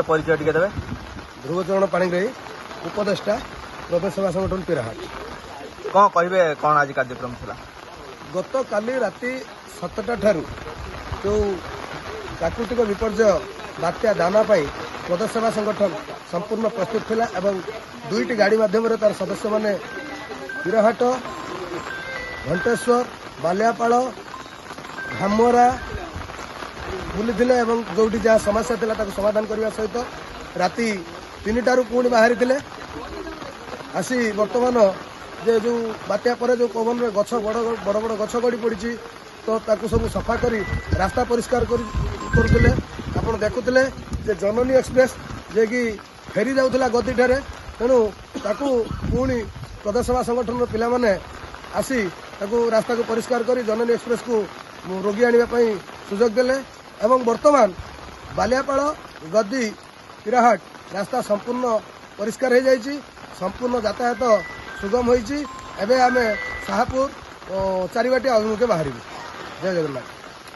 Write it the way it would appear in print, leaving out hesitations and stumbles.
परिचय टिके देबे। ध्रुवचरण पाणिग्राही उपदेष्टा प्रदेश सेवा संगठन पिराहाट। कौन कहबे कौन आज कार्यक्रम थिला? गत काली राति 7टा ठारू जो प्राकृतिक विपर्यय बात्या दाना पाई प्रदेश सेवा संगठन संपूर्ण प्रस्तुत थिला एवं 2टी गाड़ी माध्यम तार सदस्य माने पिराहाट, घंटेश्वर, बालियापाड़, धामरा बुली जो जहाँ समस्या थिला ताको समाधान करने सहित राति 3टारू पुणी बाहरी थिले आसी वर्तमान जे जो बात्या पर जो पवन रे गछ बड़ बड़ गछ गड़ी पड़ी तो ताकू सब सफा करी रास्ता परिष्कार करते आपण देखुले जे जननी एक्सप्रेस जे कि फेरी जाऊला गति ठारे तेणु ताकू पुणी प्रदेश सेवा संगठन पिला माने आसी ताकू रास्ता को परिष्कार करी जननी एक्सप्रेस को रोगी आनिबा पई सुजोग देले एवं वर्तमान बालियापाड़ गद्दी पिराहाट रास्ता संपूर्ण परिष्कार हो जाइए संपूर्ण यातायात सुगम होइछि। एबे आमे शाहपुर चारिबाटी अभिमुखे बाहर। जय जगन्नाथ।